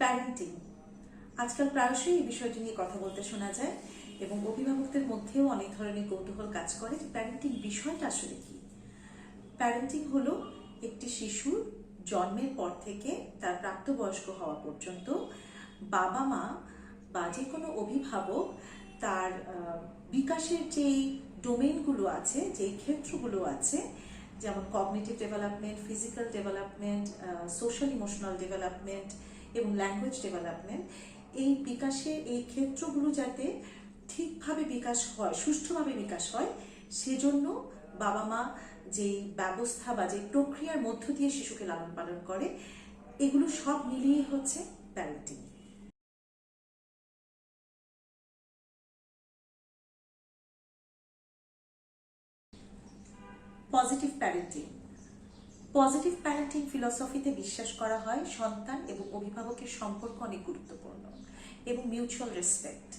Parenting আজকাল প্রায়শই এই বিষয়টি নিয়ে কথা বলতে শোনা যায় এবং অভিভাবকদের মধ্যেও অনেক ধরনের কৌতূহল কাজ করে যে প্যারেন্টিং বিষয়টা আসলে কি। প্যারেন্টিং হলো একটি শিশুর জন্মের পর থেকে তার প্রাপ্তবয়স্ক হওয়া পর্যন্ত বাবা মা বা যে কোনো অভিভাবক তার বিকাশের যেই ডোমেইনগুলো আছে, যেই ক্ষেত্রগুলো আছে, যেমন cognitive development, physical development, social emotional development এবং ল্যাঙ্গুয়েজ ডেভেলপমেন্ট, এই বিকাশের এই ক্ষেত্রগুলো যাতে ঠিকভাবে বিকাশ হয়, সুষ্ঠুভাবে বিকাশ হয়, সেজন্য বাবা মা যেই ব্যবস্থা বা যে প্রক্রিয়ার মধ্য দিয়ে শিশুকে লালন পালন করে, এগুলো সব মিলিয়ে হচ্ছে parenting. Positive parenting positive parenting ফিলসফিতে বিশ্বাস করা হয় সন্তান এবং অভিভাবকের সম্পর্ক অনেক গুরুত্বপূর্ণ এবং মিউচুয়াল রেসপেক্ট।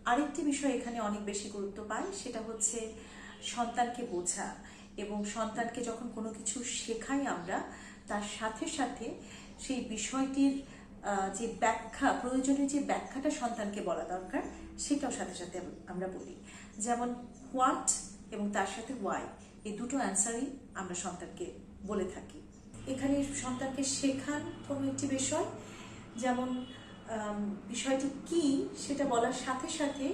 আরেকটি বিষয় এখানে অনেক বেশি গুরুত্ব পায়, সেটা হচ্ছে সন্তানকে বোঝা এবং সন্তানকে যখন কোনো কিছু শেখাই আমরা, তার সাথে সাথে সেই বিষয়টির যে ব্যাখ্যা, প্রয়োজনীয় যে ব্যাখ্যাটা সন্তানকে বলা দরকার, সেটাও সাথে সাথে আমরা বলি। যেমন হোয়াট এবং তার সাথে ওয়াই, এই দুটো অ্যান্সারই আমরা সন্তানকে বলে থাকি। এখানে সন্তানকে শেখান কোনো একটি বিষয়, যেমন বিষয়টি কি সেটা বলার সাথে সাথে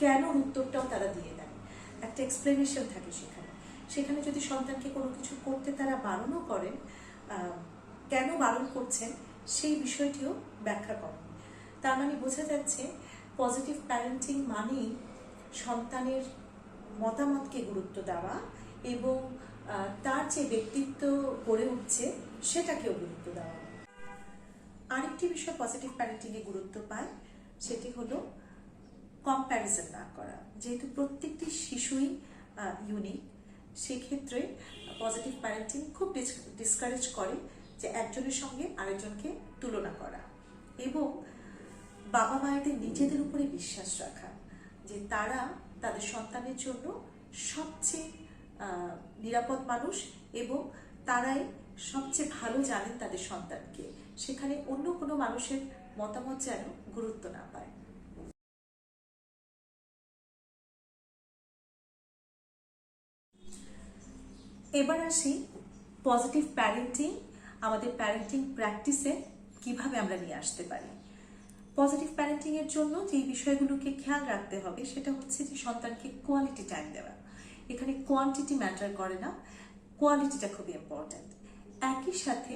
কেন উত্তরটাও তারা দিয়ে দেন, একটা এক্সপ্লেনেশন থাকে সেখানে। সেখানে যদি সন্তানকে কোনো কিছু করতে তারা বারণও করেন, কেন বারণ করছেন সেই বিষয়টিও ব্যাখ্যা করেন। তার মানে বোঝা যাচ্ছে পজিটিভ প্যারেন্টিং মানেই সন্তানের মতামতকে গুরুত্ব দেওয়া এবং তার যে ব্যক্তিত্ব গড়ে উঠছে সেটাকেও গুরুত্ব দেওয়া। আরেকটি বিষয় পজিটিভ প্যারেন্টিংয়ে গুরুত্ব পায়, সেটি হলো কম্প্যারিজন না করা। যেহেতু প্রত্যেকটি শিশুই ইউনিক, সেক্ষেত্রে পজিটিভ প্যারেন্টিং খুব ডিসকারেজ করে যে একজনের সঙ্গে আরেকজনকে তুলনা করা এবং বাবা মায়েদের নিজেদের উপরে বিশ্বাস রাখা যে তারা তাদের সন্তানের জন্য সবচেয়ে নিরাপদ মানুষ এবং তারাই সবচেয়ে ভালো জানেন তাদের সন্তানকে। সেখানে অন্য কোনো মানুষের মতামত যেন গুরুত্ব না পায়। এবার আসি পজিটিভ প্যারেন্টিং আমাদের প্যারেন্টিং প্র্যাকটিসে কিভাবে আমরা নিয়ে আসতে পারি। পজিটিভ প্যারেন্টিং এর জন্য যে বিষয়গুলোকে খেয়াল রাখতে হবে সেটা হচ্ছে যে সন্তানকে কোয়ালিটি টাইম দেওয়া। এখানে কোয়ান্টিটি ম্যাটার করে না, কোয়ালিটিটা খুবই ইম্পর্ট্যান্ট। একই সাথে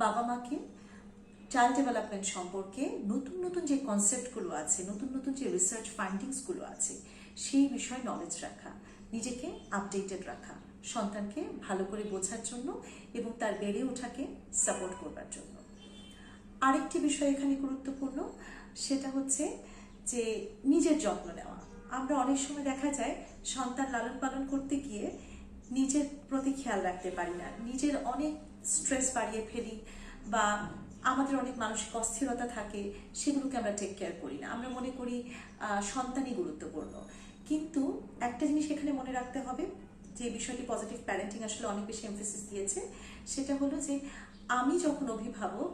বাবা মাকে চাইল্ড ডেভেলপমেন্ট সম্পর্কে নতুন নতুন যে কনসেপ্টগুলো আছে, নতুন নতুন যে রিসার্চ ফাইন্ডিংসগুলো আছে, সেই বিষয়ে নলেজ রাখা, নিজেকে আপডেটেড রাখা, সন্তানকে ভালো করে বোঝার জন্য এবং তার বেড়ে ওঠাকে সাপোর্ট করবার জন্য। আরেকটি বিষয় এখানে গুরুত্বপূর্ণ, সেটা হচ্ছে যে নিজের যত্ন নেওয়া। আমরা অনেক সময় দেখা যায় সন্তান লালন পালন করতে গিয়ে নিজের প্রতি খেয়াল রাখতে পারি না, নিজের অনেক স্ট্রেস বাড়িয়ে ফেলি বা আমাদের অনেক মানসিক অস্থিরতা থাকে, সেগুলোকে আমরা টেক কেয়ার করি না। আমরা মনে করি সন্তানই গুরুত্বপূর্ণ, কিন্তু একটা জিনিস এখানে মনে রাখতে হবে, যে বিষয়টি পজিটিভ প্যারেন্টিং আসলে অনেক বেশি এমফেসিস দিয়েছে, সেটা হলো যে আমি যখন অভিভাবক,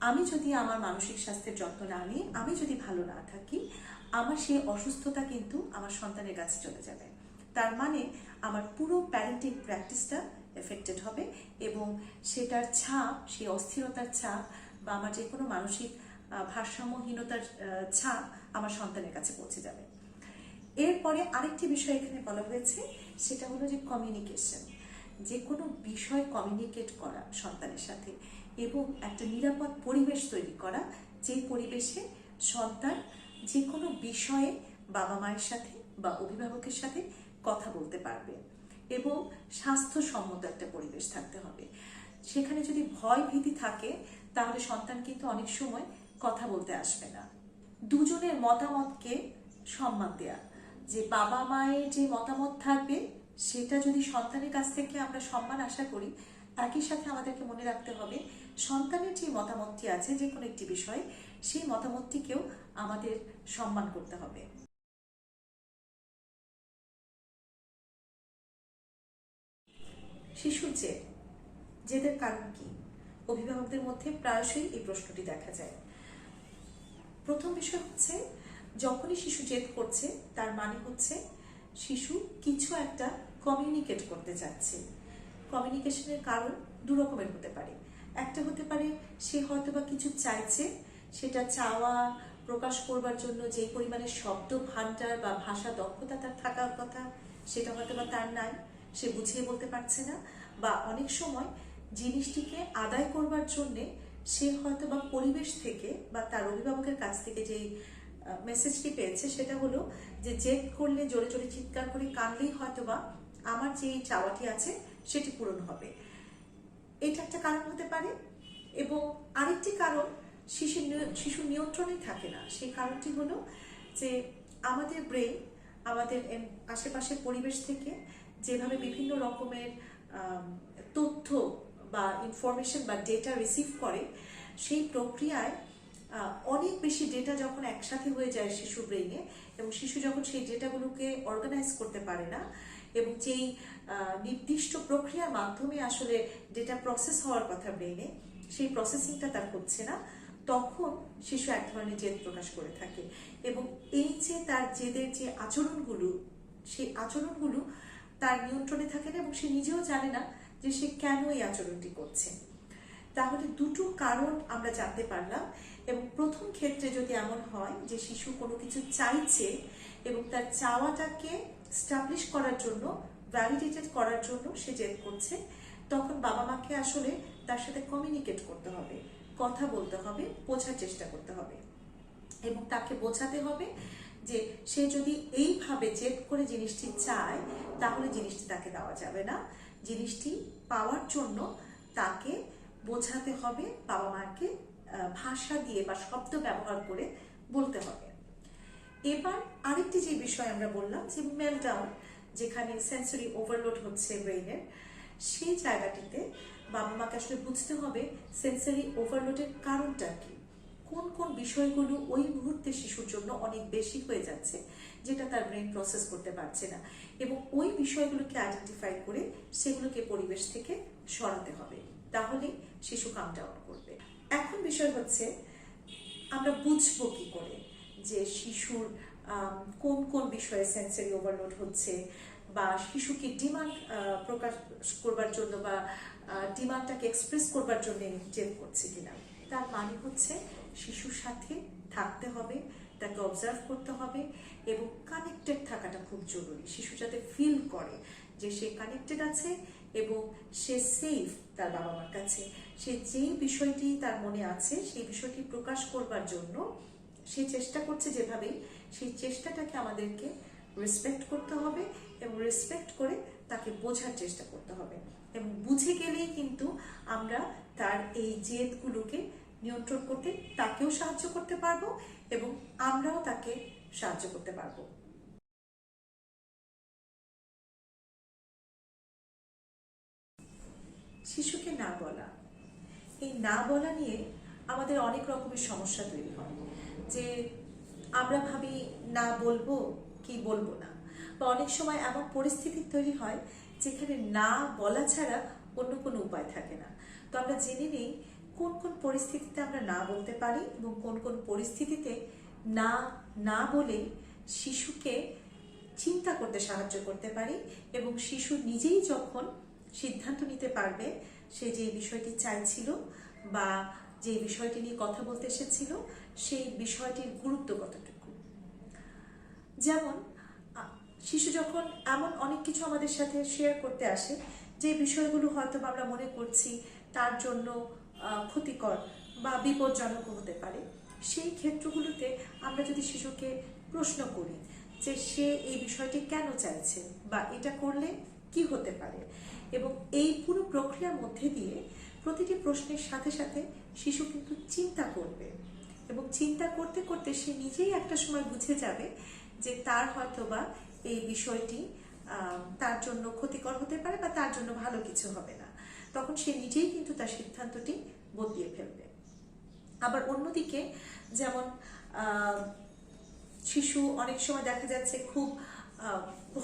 আমি যদি আমার মানসিক স্বাস্থ্যের যত্ন না নিই, আমি যদি ভালো না থাকি, আমার সেই অসুস্থতা কিন্তু আমার সন্তানের কাছে চলে যাবে। তার মানে আমার পুরো প্যারেন্টিং প্র্যাকটিসটা এফেক্টেড হবে এবং সেটার ছাপ, সেই অস্থিরতার ছাপ বা আমার যে কোনো মানসিক ভারসাম্যহীনতার ছাপ আমার সন্তানের কাছে পৌঁছে যাবে। এরপরে আরেকটি বিষয় এখানে বলা হয়েছে, সেটা হলো যে কমিউনিকেশন। যে কোনো বিষয় কমিউনিকেট করা সন্তানের সাথে এবং একটা নিরাপদ পরিবেশ তৈরি করা, যে পরিবেশে সন্তান যে কোনো বিষয়ে বাবা মায়ের সাথে বা অভিভাবকের সাথে কথা বলতে পারবে এবং স্বাস্থ্যসম্মত একটা পরিবেশ থাকতে হবে। সেখানে যদি ভয় ভীতি থাকে, তাহলে সন্তান কিন্তু অনেক সময় কথা বলতে আসবে না। দুজনের মতামতকে সম্মান দেয়া, যে বাবা মায়ের যে মতামত থাকবে সেটা যদি সন্তানের কাছ থেকে আমরা সম্মান আশা করি, একই সাথে আমাদেরকে মনে রাখতে হবে সন্তানের যে মতামতটি আছে যে কোনো একটি বিষয়ে, সেই মতামতটিকেও আমাদের সম্মান করতে হবে। শিশুর জেদের কারণ কি? অভিভাবকদের মধ্যে প্রায়শই এই প্রশ্নটি দেখা যায়। প্রথম বিষয় হচ্ছে, যখনই শিশু জেদ করছে তার মানে হচ্ছে শিশু কিছু একটা কমিউনিকেট করতে চাচ্ছে। কমিউনিকেশনের কারণ দু রকমের হতে পারে। একটা হতে পারে সে হয়তোবা কিছু চাইছে, সেটা চাওয়া প্রকাশ করবার জন্য যে পরিমাণে শব্দ ভান্ডার বা ভাষা দক্ষতা তার থাকার কথা সেটা হয়তোবা তার নাই, সে বুঝিয়ে বলতে পারছে না। বা অনেক সময় জিনিসটিকে আদায় করবার জন্যে সে হয়তোবা পরিবেশ থেকে বা তার অভিভাবকের কাছ থেকে যেই মেসেজটি পেয়েছে সেটা হলো যে জেদ করলে জোরে জোরে চিৎকার করে কাঁদলেই হয়তোবা আমার যে চাওয়াটি আছে সেটি পূরণ হবে। এটা একটা কারণ হতে পারে। এবং আরেকটি কারণ, শিশু নিয়ন্ত্রণে থাকে না। সেই কারণটি হলো যে আমাদের ব্রেন আমাদের আশেপাশের পরিবেশ থেকে যেভাবে বিভিন্ন রকমের তথ্য বা ইনফরমেশন বা ডেটা রিসিভ করে, সেই প্রক্রিয়ায় অনেক বেশি ডেটা যখন একসাথে হয়ে যায় শিশু ব্রেইনে, এবং শিশু যখন সেই ডেটাগুলোকে অর্গানাইজ করতে পারে না এবং যেই নির্দিষ্ট প্রক্রিয়ার মাধ্যমে আসলে ডেটা প্রসেস হওয়ার কথা ব্রেইনে, সেই প্রসেসিংটা তার হচ্ছে না, তখন শিশু এক ধরনের জেদ প্রকাশ করে থাকে। এবং এই যে তার জেদের যে আচরণগুলো, সেই আচরণগুলো তার নিয়ন্ত্রণে থাকে না এবং সে নিজেও জানে না যে সে কেন এই আচরণটি করছে। তাহলে দুটো কারণ আমরা জানতে পারলাম। এবং প্রথম ক্ষেত্রে যদি এমন হয় যে শিশু কোনো কিছু চাইছে এবং তার চাওয়াটাকে স্টাবলিশ করার জন্য, ভ্যালিডেটেড করার জন্য সে জেদ করছে, তখন বাবা মাকে আসলে তার সাথে কমিউনিকেট করতে হবে, কথা বলতে হবে, বোঝার চেষ্টা করতে হবে এবং তাকে বোঝাতে হবে যে সে যদি এইভাবে জেদ করে জিনিসটি চায় তাহলে জিনিসটি তাকে দেওয়া যাবে না। জিনিসটি পাওয়ার জন্য তাকে বোঝাতে হবে, বাবা মাকে ভাষা দিয়ে বা শব্দ ব্যবহার করে বলতে হবে। এবার আরেকটি যে বিষয় আমরা বললাম যে মেলটাউন, যেখানে সেন্সরি ওভারলোড হচ্ছে ব্রেইনের, সেই জায়গাটিতে বাবা মাকে আসলে বুঝতে হবে সেন্সরি ওভারলোডের কারণটা কি, কোন কোন বিষয়গুলো ওই মুহূর্তে শিশুর জন্য অনেক বেশি হয়ে যাচ্ছে যেটা তার ব্রেন প্রসেস করতে পারছে না, এবং ওই বিষয়গুলোকে আইডেন্টিফাই করে সেগুলোকে পরিবেশ থেকে সরাতে হবে, তাহলে শিশু কাম ডাউন করবে। এখন বিষয় হচ্ছে আমরা বুঝবো কি করে যে শিশুর কোন কোন বিষয়ে সেন্সরি ওভারলোড হচ্ছে, বা শিশুকে ডিমান্ড প্রকাশ করবার জন্য বা ডিমান্ডটাকে এক্সপ্রেস করবার জন্য জেদ করছে কিনা। তার মানে হচ্ছে শিশুর সাথে থাকতে হবে, তাকে অবজার্ভ করতে হবে এবং কানেক্টেড থাকাটা খুব জরুরি। শিশু যাতে ফিল করে যে সে কানেক্টেড আছে এবং সে সেফ তার বাবা মার কাছে, সে যেই বিষয়টি তার মনে আছে সেই বিষয়টি প্রকাশ করবার জন্য সে চেষ্টা করছে যেভাবেই, সেই চেষ্টাটাকে আমাদেরকে রেসপেক্ট করতে হবে এবং রেসপেক্ট করে তাকে বোঝার চেষ্টা করতে হবে। এবং বুঝে গেলেই কিন্তু আমরা তার এই জেদগুলোকে নিয়ন্ত্রণ করতে তাকেও সাহায্য করতে পারবো এবং আমরাও তাকে সাহায্য করতে পারবো। শিশুকে না বলা, এই না বলা নিয়ে আমাদের অনেক রকমের সমস্যা তৈরি হয়। যে আমরা ভাবি না বলবো কি বলবো না, বা অনেক সময় এমন পরিস্থিতি তৈরি হয় যেখানে না বলা ছাড়া অন্য কোনো উপায় থাকে না। তো আমরা জেনে নিই কোন কোন পরিস্থিতিতে আমরা না বলতে পারি এবং কোন কোন পরিস্থিতিতে না না বলে শিশুকে চিন্তা করতে সাহায্য করতে পারি এবং শিশু নিজেই যখন সিদ্ধান্ত নিতে পারবে সে যে বিষয়টি চাইছিল বা যে বিষয়টি নিয়ে কথা বলতে এসেছিল সেই বিষয়টির গুরুত্ব কতটুকু। যেমন শিশু যখন এমন অনেক কিছু আমাদের সাথে শেয়ার করতে আসে যে বিষয়গুলো হয়তো আমরা মনে করছি তার জন্য ক্ষতিকর বা বিপজ্জনক হতে পারে, সেই ক্ষেত্রগুলোতে আমরা যদি শিশুকে প্রশ্ন করি যে সে এই বিষয়টি কেন চাইছে বা এটা করলে কি হতে পারে, এবং এই পুরো প্রক্রিয়ার মধ্যে দিয়ে প্রতিটি প্রশ্নের সাথে সাথে শিশু কিন্তু চিন্তা করবে এবং চিন্তা করতে করতে সে নিজেই একটা সময় বুঝে যাবে যে তার হয়তোবা এই বিষয়টি তার জন্য ক্ষতিকর হতে পারে বা তার জন্য ভালো কিছু হবে না। তখন সে নিজেই কিন্তু তার সিদ্ধান্তটি বদলিয়ে ফেলবে। আবার অন্যদিকে যেমন শিশু অনেক সময় দেখা যাচ্ছে খুব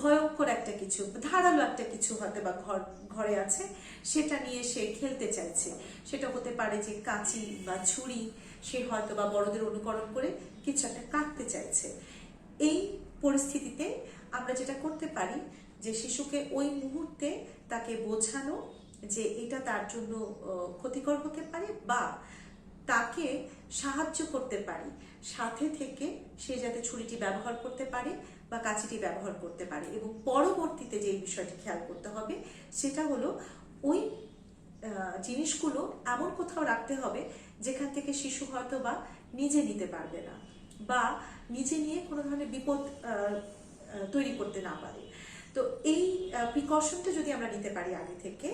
ভয়ঙ্কর একটা কিছু, ধারালো একটা কিছু হয়তো বা ঘরে আছে, সেটা নিয়ে সে খেলতে চাইছে। সেটা হতে পারে যে কাঁচি বা ছুরি, সে হয়তো বা বড়দের অনুকরণ করে কিছু একটা কাটতে চাইছে। এই পরিস্থিতিতে আমরা যেটা করতে পারি যে শিশুকে ওই মুহূর্তে তাকে বোঝানো যে এটা তার জন্য ক্ষতিকর হতে পারে, বা তাকে সাহায্য করতে পারি সাথে থেকে সে যাতে ছুরিটি ব্যবহার করতে পারে বা কাঁচিটি ব্যবহার করতে পারে। এবং পরবর্তীতে যে বিষয়টি খেয়াল করতে হবে সেটা হলো ওই জিনিসগুলো এমন কোথাও রাখতে হবে যেখান থেকে শিশু হয়তো বা নিজে নিতে পারবে না বা নিজে নিয়ে কোনো ধরনের বিপদ তৈরি করতে না পারে। তো এই প্রিকশনটা যদি আমরা নিতে পারি আগে থেকে,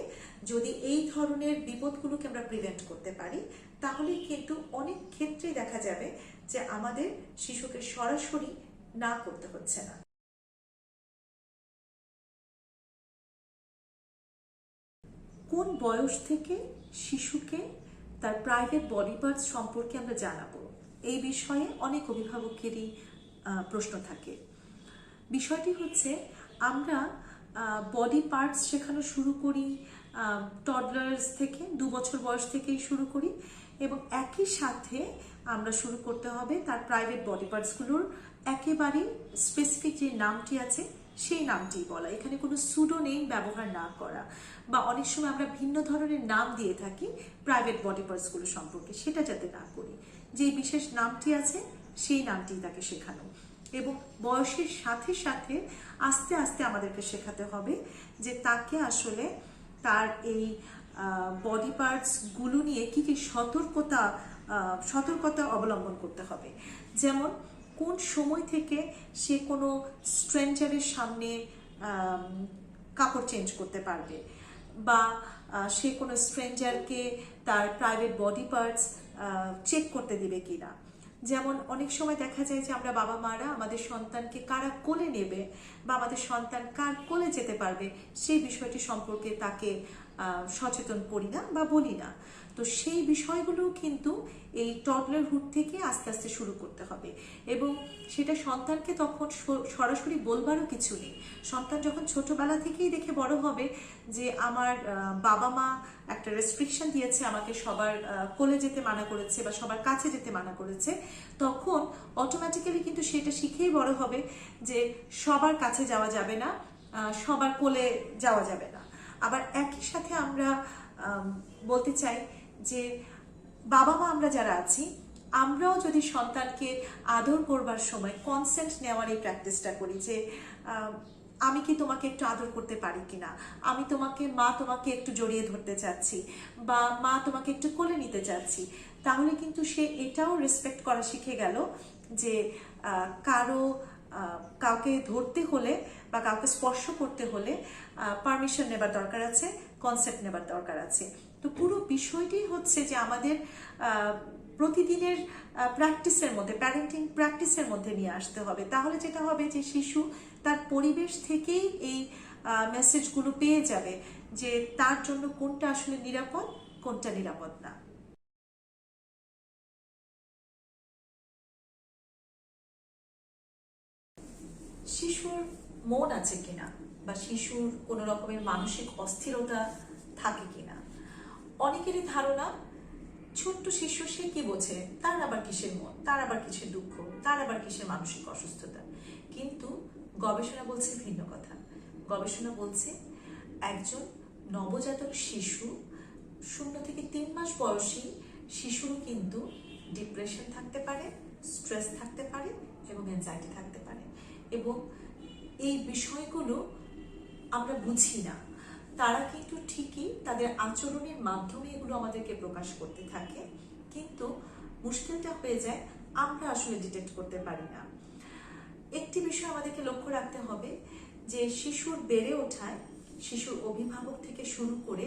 যদি এই ধরনের বিপদগুলোকে আমরা প্রিভেন্ট করতে পারি, তাহলে কিন্তু অনেক ক্ষেত্রেই দেখা যাবে যে আমাদের শিশুকে সরাসরি না করতে হচ্ছে না। কোন বয়স থেকে শিশুকে তার প্রাইভেট বডি পার্টস সম্পর্কে আমরা জানাবো, এই বিষয়ে অনেক অভিভাবকেরই প্রশ্ন থাকে। বিষয়টি হচ্ছে আমরা বডি পার্টস শেখানো শুরু করি টডলার্স থেকে, 2 বছর বয়স থেকেই শুরু করি, এবং একই সাথে আমরা শুরু করতে হবে তার প্রাইভেট বডি পার্টসগুলোর একেবারে স্পেসিফিক যে নামটি আছে সেই নামটি বলা, এখানে কোনো সুডো নেম ব্যবহার না করা, বা অনেক সময় আমরা ভিন্ন ধরনের নাম দিয়ে থাকি প্রাইভেট বডি পার্টসগুলো সম্পর্কে, সেটা যাতে না করি। যে বিশেষ নামটি আছে সেই নামটি তাকে শেখানো, এবং বয়সের সাথে সাথে আস্তে আস্তে আমাদেরকে শেখাতে হবে যে তাকে আসলে তার এই বডি পার্টসগুলো নিয়ে কি কি সতর্কতা অবলম্বন করতে হবে। যেমন কোন সময় থেকে সে কোনো স্ট্রেঞ্জারের সামনে কাপড় চেঞ্জ করতে পারবে, বা সে কোনো স্ট্রেঞ্জারকে তার প্রাইভেট বডি পার্টস চেক করতে দিবে কিনা। যেমন অনেক সময় দেখা যায় যে আমরা বাবা মারা আমাদের সন্তানকে কারা কোলে নেবে বা আমাদের সন্তান কার কোলে যেতে পারবে সেই বিষয়টি সম্পর্কে তাকে সচেতন করি না বা বলি না। তো সেই বিষয়গুলো কিন্তু এই টডলারহুড থেকে আস্তে আস্তে শুরু করতে হবে, এবং সেটা সন্তানকে তখন সরাসরি বলবারও কিছু নেই। সন্তান যখন ছোটবেলা থেকেই দেখে বড় হবে যে আমার বাবা মা একটা রেস্ট্রিকশন দিয়েছে, আমাকে সবার কোলে যেতে মানা করেছে বা সবার কাছে যেতে মানা করেছে, তখন অটোমেটিক্যালি কিন্তু সেটা শিখেই বড় হবে যে সবার কাছে যাওয়া যাবে না, সবার কোলে যাওয়া যাবে না। আবার একই সাথে আমরা বলতে চাই যে বাবা মা আমরা যারা আছি, আমরাও যদি সন্তানকে আদর করবার সময় কনসেন্ট নেওয়ার এই প্র্যাকটিসটা করি যে আমি কি তোমাকে একটু আদর করতে পারি কিনা, আমি তোমাকে একটু জড়িয়ে ধরতে চাচ্ছি, বা মা তোমাকে একটু কোলে নিতে চাচ্ছি, তাহলে কিন্তু সে এটাও রেসপেক্ট করা শিখে গেল যে কাউকে ধরতে হলে বা কাউকে স্পর্শ করতে হলে পারমিশন নেবার দরকার আছে, কনসেপ্ট নেবার দরকার আছে। তো পুরো বিষয়টি হচ্ছে যে আমাদের প্রতিদিনের প্র্যাকটিসের মধ্যে, প্যারেন্টিং প্র্যাকটিসের মধ্যে নিয়ে আসতে হবে। তাহলে যেটা হবে যে শিশু তার পরিবেশ থেকেই এই মেসেজগুলো পেয়ে যাবে যে তার জন্য কোনটা আসলে নিরাপদ, কোনটা নিরাপদ না। শিশুর মন আছে কিনা বা শিশুর কোনো রকমের মানসিক অস্থিরতা থাকে কিনা। অনেকেরই ধারণা ছোট্ট শিশু সে কি বোঝে, তার আবার কিসের মন, তার আবার কিসের দুঃখ, তার আবার কিসের মানসিক অসুস্থতা। কিন্তু গবেষণা বলছে ভিন্ন কথা। গবেষণা বলছে একজন নবজাতক শিশু 0 থেকে 3 মাস বয়সী শিশুরও কিন্তু ডিপ্রেশন থাকতে পারে, স্ট্রেস থাকতে পারে এবং অ্যাংজাইটি থাকতে পারে, এবং এই বিষয়গুলো আমরা বুঝি না। তারা কিন্তু ঠিকই তাদের আচরণের মাধ্যমে এগুলো আমাদেরকে প্রকাশ করতে থাকে, কিন্তু মুশকিলটা হয়ে যায় আমরা আসলে ডিটেক্ট করতে পারি না। একটি বিষয় আমাদেরকে লক্ষ্য রাখতে হবে যে শিশুর বেড়ে ওঠায় শিশুর অভিভাবক থেকে শুরু করে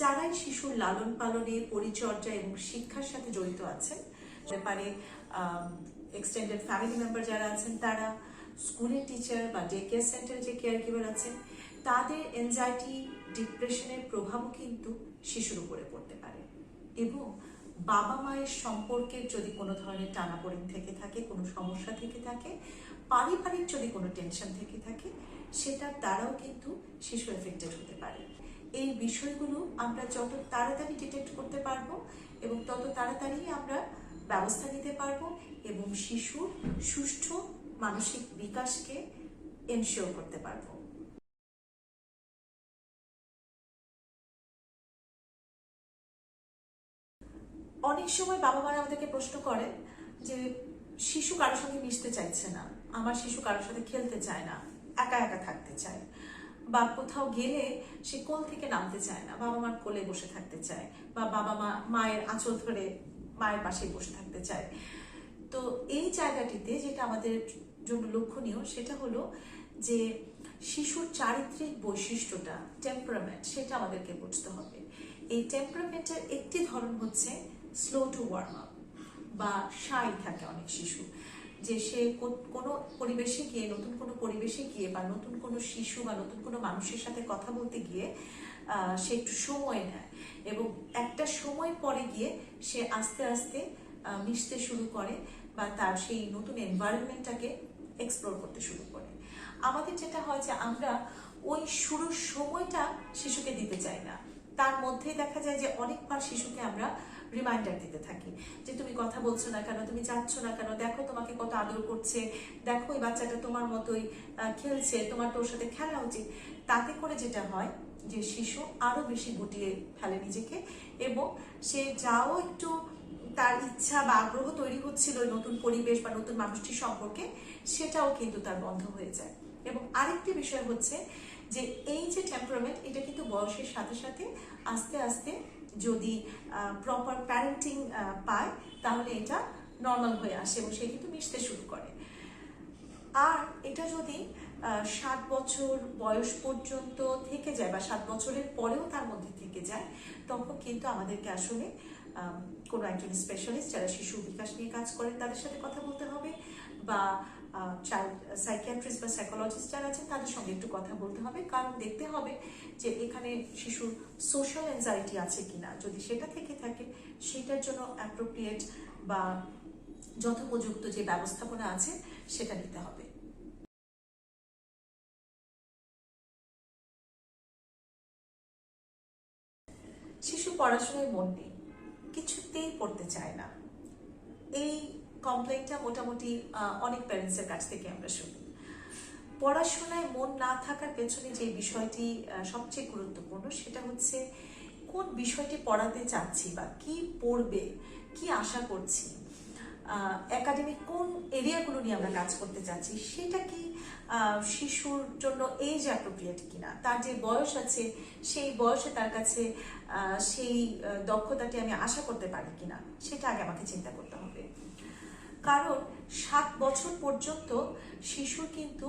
যারাই শিশুর লালন পালনে, পরিচর্যা এবং শিক্ষার সাথে জড়িত আছেন, ব্যাপারে এক্সটেন্ডেড ফ্যামিলি মেম্বার যারা আছেন, তারা স্কুলের টিচার বা ডে কেয়ার সেন্টারে যে কেয়ার গিভার আছেন, তাদের এনজাইটি, ডিপ্রেশনের প্রভাবও কিন্তু শিশুর উপরে পড়তে পারে। এবং বাবা মায়ের সম্পর্কের যদি কোনো ধরনের টানাপোড়েন থেকে থাকে, কোনো সমস্যা থেকে থাকে, পারিবারিক যদি কোনো টেনশন থেকে থাকে, সেটার দ্বারাও কিন্তু শিশু এফেক্টেড হতে পারে। এই বিষয়গুলো আমরা যত তাড়াতাড়ি ডিটেক্ট করতে পারবো এবং তত তাড়াতাড়ি আমরা ব্যবস্থা নিতে পারবো এবং শিশুর সুষ্ঠু মানসিক বিকাশকে এনশিওর করতে পারবো। অনেক সময় বাবা মারা আমাদেরকে প্রশ্ন করেন যে শিশু কারোর সঙ্গে মিশতে চাইছে না, আমার শিশু কারোর সাথে খেলতে চায় না, একা একা থাকতে চায়, বা কোথাও গেলে সে কোল থেকে নামতে চায় না, বাবা মার কোলে বসে থাকতে চায়, বা বাবা মায়ের আঁচল ধরে মায়ের পাশে বসে থাকতে চায়। তো এই জায়গাটিতে যেটা আমাদের জন্য লক্ষণীয় সেটা হলো যে শিশুর চারিত্রিক বৈশিষ্ট্যটা, টেম্পারামেন্ট, সেটা আমাদেরকে বুঝতে হবে। এই টেম্পারামেন্টের একটি ধরন হচ্ছে স্লো টু ওয়ার্ম আপ, বা শাই থাকে অনেক শিশু, যে সে কোনো পরিবেশে গিয়ে, নতুন কোনো পরিবেশে গিয়ে, বা নতুন কোনো শিশু বা নতুন কোনো মানুষের সাথে কথা বলতে গিয়ে সে একটু সময় নেয় এবং একটা সময় পরে গিয়ে সে আস্তে আস্তে মিশতে শুরু করে বা তার সেই নতুন এনভায়রনমেন্টটাকে এক্সপ্লোর করতে শুরু করে। আমাদের যেটা হয় যে আমরা ওই শুরুর সময়টা শিশুকে দিতে চাই না, তার মধ্যেই দেখা যায় যে অনেকবার শিশুকে আমরা রিমাইন্ডার দিতে থাকি যে তুমি কথা বলছো না কেন, তুমি যাচ্ছ না কেন, দেখো তোমাকে কত আদর করছে, দেখো এই বাচ্চাটা তোমার মতোই খেলছে, তোমার তো ওর সাথে খেলা উচিত। তাতে করে যেটা হয় যে শিশু আরো বেশি গুটিয়ে ফেলে নিজেকে এবং সে যাও একটু তার ইচ্ছা বা আগ্রহ তৈরি হচ্ছিল নতুন পরিবেশ বা নতুন মানুষটির সম্পর্কে, সেটাও কিন্তু তার বন্ধ হয়ে যায়। এবং আরেকটি বিষয় হচ্ছে যে এই যে টেম্পারামেন্ট, এটা কিন্তু বয়সের সাথে সাথে আস্তে আস্তে যদি প্রপার প্যারেন্টিং পায় তাহলে এটা নর্মাল হয়ে আসে এবং সে কিন্তু মিশতে শুরু করে। আর এটা যদি 7 বছর বয়স পর্যন্ত থেকে যায় বা 7 বছরের পরেও তার মধ্যে থেকে যায়, তখন কিন্তু আমাদেরকে আসলে কোনো একজন স্পেশালিস্ট যারা শিশু বিকাশ নিয়ে কাজ করেন তাদের সাথে কথা বলতে হবে, বা চাইল্ড সাইকিয়াট্রিস্ট বা সাইকোলজিস্ট যারা আছেন তাদের সঙ্গে একটু কথা বলতে হবে। কারণ দেখতে হবে যে এখানে শিশুর সোশ্যাল অ্যাংজাইটি আছে কিনা, যদি সেটা থেকে থাকে সেটার জন্য অ্যাপ্রোপ্রিয়েট বা যথোপযুক্ত যে ব্যবস্থাপনা আছে সেটা নিতে হবে। শিশু পড়াশোনায় মন নেই, কিছুতেই পড়তে চায় না, এই কমপ্লেইনটা মোটামুটি অনেক প্যারেন্টসের কাছ থেকে আমরা শুনি। পড়াশোনায় মন না থাকার পেছনে যে বিষয়টি সবচেয়ে গুরুত্বপূর্ণ সেটা হচ্ছে কোন বিষয়টি পড়াতে চাচ্ছি বা কি পড়বে, কি আশা করছি, একাডেমিক কোন এরিয়াগুলো নিয়ে আমরা কাজ করতে চাচ্ছি, সেটা কি শিশুর জন্য এজ অ্যাপ্রোপ্রিয়েট কিনা, তার যে বয়স আছে সেই বয়সে তার কাছে সেই দক্ষতাটি আমি আশা করতে পারি কিনা, সেটা আগে আমাকে চিন্তা করতে হবে। কারণ 7 বছর পর্যন্ত শিশুর কিন্তু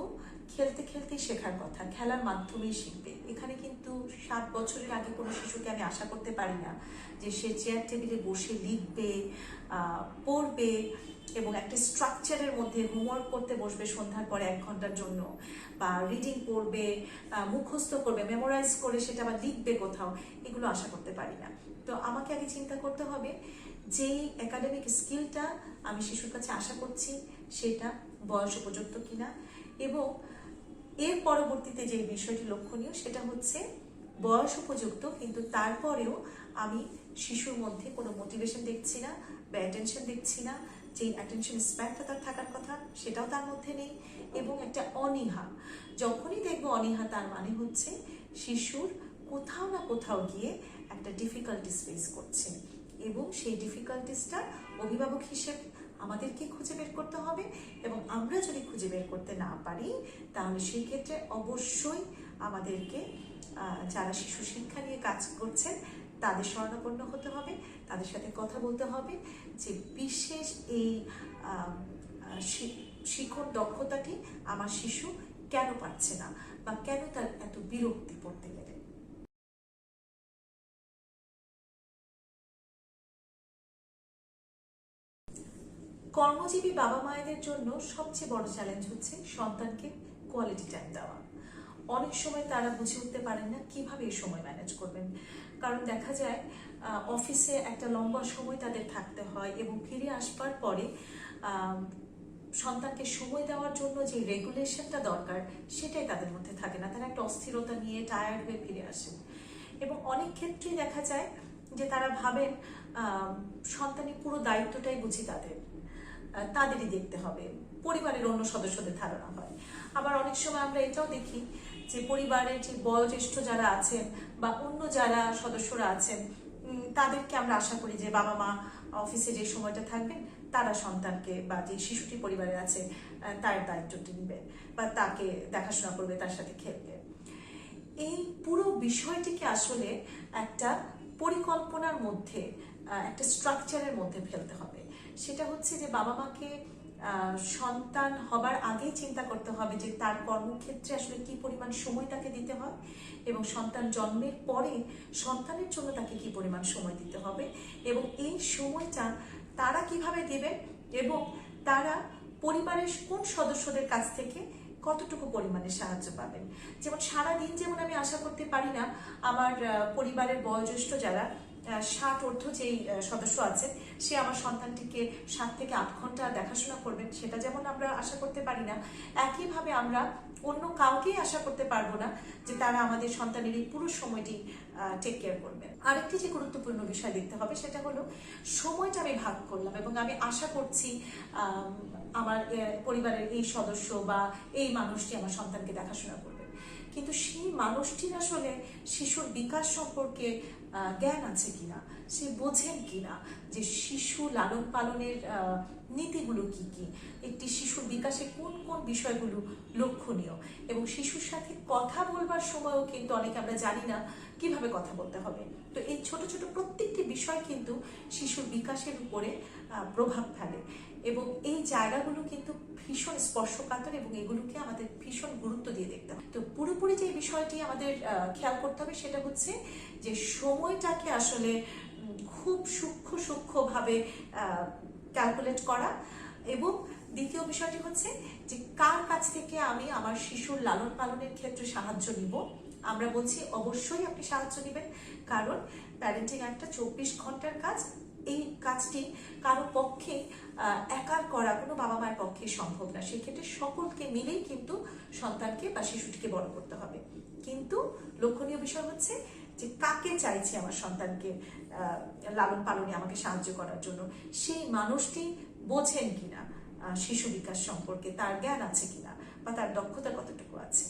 খেলতে খেলতে শেখার কথা, খেলার মাধ্যমেই শিখবে। এখানে কিন্তু 7 বছরের আগে কোনো শিশুকে আমি আশা করতে পারি না যে সে চেয়ার টেবিলে বসে লিখবে, পড়বে এবং একটা স্ট্রাকচারের মধ্যে হোমওয়ার্ক করতে বসবে সন্ধ্যার পরে 1 ঘন্টার জন্য, বা রিডিং পড়বে, মুখস্থ করবে, মেমোরাইজ করে সেটা আবার লিখবে কোথাও, এগুলো আশা করতে পারি না। তো আমাকে আগে চিন্তা করতে হবে যেই একাডেমিক স্কিলটা আমি শিশুর কাছে আশা করছি সেটা বয়স উপযুক্ত কিনা, এবং এর পরবর্তীতে যে বিষয়টি লক্ষণীয় সেটা হচ্ছে বয়স উপযুক্ত কিন্তু তারপরেও আমি শিশুর মধ্যে কোনো মোটিভেশন দেখছি না বা অ্যাটেনশন দেখছি না, যে অ্যাটেনশন স্প্যানটা তার থাকার কথা সেটাও তার মধ্যে নেই, এবং একটা অনীহা। যখনই দেখবো অনীহা, তার মানে হচ্ছে শিশুর কোথাও না কোথাও গিয়ে একটা ডিফিকাল্টিস ফেস করছে, এবং সেই ডিফিকাল্টিসটা অভিভাবক হিসেবে আমাদেরকে খুঁজে বের করতে হবে। এবং আমরা যদি খুঁজে বের করতে না পারি তাহলে সেই ক্ষেত্রে অবশ্যই আমাদেরকে যারা শিশু শিক্ষা নিয়ে কাজ করছেন তাদের শরণাপন্ন হতে হবে, তাদের সাথে কথা বলতে হবে যে বিশেষ এই শিক্ষণ দক্ষতাটি আমার শিশু কেন পাচ্ছে না বা কেন তার এত বিরক্তি পড়তে গেলে। কর্মজীবী বাবা মায়েদের জন্য সবচেয়ে বড় চ্যালেঞ্জ হচ্ছে সন্তানকে কোয়ালিটি টাইম দেওয়া। অনেক সময় তারা বুঝে উঠতে পারেন না কিভাবে এই সময় ম্যানেজ করবেন, কারণ দেখা যায় অফিসে একটা লম্বা সময় তাদের থাকতে হয় এবং ফিরে আসবার পরে সন্তানকে সময় দেওয়ার জন্য যে রেগুলেশনটা দরকার সেটাই তাদের মধ্যে থাকে না, তারা একটা অস্থিরতা নিয়ে টায়ার্ড হয়ে ফিরে আসেন। এবং অনেক ক্ষেত্রেই দেখা যায় যে তারা ভাবেন সন্তানের পুরো দায়িত্বটাই বুঝি তাদেরই দেখতে হবে, পরিবারের অন্য সদস্যদের ধারণা হয়। আবার অনেক সময় আমরা এটাও দেখি যে পরিবারের যে বয়োজ্যেষ্ঠ যারা আছেন বা অন্য যারা সদস্যরা আছেন তাদেরকে আমরা আশা করি যে বাবা মা অফিসে যে সময়টা থাকবেন তারা সন্তানকে বা যে শিশুটি পরিবারে আছে তার দায়িত্বটি নেবে বা তাকে দেখাশোনা করবে, তার সাথে খেলবে। এই পুরো বিষয়টিকে আসলে একটা পরিকল্পনার মধ্যে, একটা স্ট্রাকচারের মধ্যে ফেলতে হবে। সেটা হচ্ছে যে বাবা মাকে সন্তান হবার আগেই চিন্তা করতে হবে যে তার কর্মক্ষেত্রে আসলে কি পরিমাণ সময় তাকে দিতে হয় এবং সন্তান জন্মের পরে সন্তানের জন্য তাকে কি পরিমাণ সময় দিতে হবে এবং এই সময়টা তারা কিভাবে দেবেন এবং তারা পরিবারের কোন সদস্যদের কাছ থেকে কতটুকু পরিমাণে সাহায্য পাবেন। যেমন সারাদিন যেমন আমি আশা করতে পারি না আমার পরিবারের বয়োজ্যেষ্ঠ যারা 60 ঊর্ধ্ব যেই সদস্য আছেন সে আমার সন্তানটিকে 7 থেকে 8 ঘন্টা দেখাশোনা করবেন, সেটা যেমন আমরা আশা করতে পারি না, একইভাবে আমরা অন্য কাউকেই আশা করতে পারবো না যে তারা আমাদের সন্তানের এই পুরো সময়টি টেক কেয়ার করবেন। আরেকটি যে গুরুত্বপূর্ণ বিষয় দেখতে হবে সেটা হলো সময়টা আমি ভাগ করলাম এবং আমি আশা করছি আমার পরিবারের এই সদস্য বা এই মানুষটি আমার সন্তানকে দেখাশোনা করবে, কিন্তু সেই মানুষটির আসলে শিশুর বিকাশ সম্পর্কে জ্ঞান আছে কিনা, সে বোঝেন কিনা যে শিশু লালন পালনের নীতিগুলো কি কি, একটি শিশুর বিকাশে কোন কোন বিষয়গুলো লক্ষণীয় এবং শিশুর সাথে কথা বলবার সময়ও কিন্তু অনেকে আমরা জানি না কিভাবে কথা বলতে হবে। তো এই ছোট ছোট প্রত্যেকটি বিষয় কিন্তু শিশুর বিকাশের উপরে প্রভাব ফেলে এবং এই জায়গাগুলো কিন্তু ভীষণ স্পর্শকাতর এবং এগুলোকে আমাদের ভীষণ গুরুত্ব দিয়ে দেখতে হবে। তো পুরোপুরি যে বিষয়টি আমাদের খেয়াল করতে হবে সেটা হচ্ছে যে সময়টাকে আসলে খুব সূক্ষ্মভাবে ক্যালকুলেট করা এবং দ্বিতীয় বিষয়টি হচ্ছে যে কার কাছ থেকে আমি আমার শিশুর লালন পালনের ক্ষেত্রে সাহায্য নিব। আমরা বলছি অবশ্যই আপনি সাহায্য নেবেন, কারণ প্যারেন্টিং একটা 24 ঘন্টার কাজ। এই কাজটি কারো পক্ষে একার করা কোনো বাবা মায়ের পক্ষে সম্ভব না, সেক্ষেত্রে সকলকে মিলেই কিন্তু সন্তানকে বা শিশুটিকে বড় করতে হবে। কিন্তু লক্ষণীয় বিষয় হচ্ছে যে কাকে চাইছে আমার সন্তানকে লালন পালনে আমাকে সাহায্য করার জন্য, সেই মানুষটি বোঝেন কিনা শিশু বিকাশ সম্পর্কে, তার জ্ঞান আছে কিনা বা তার দক্ষতা কতটুকু আছে।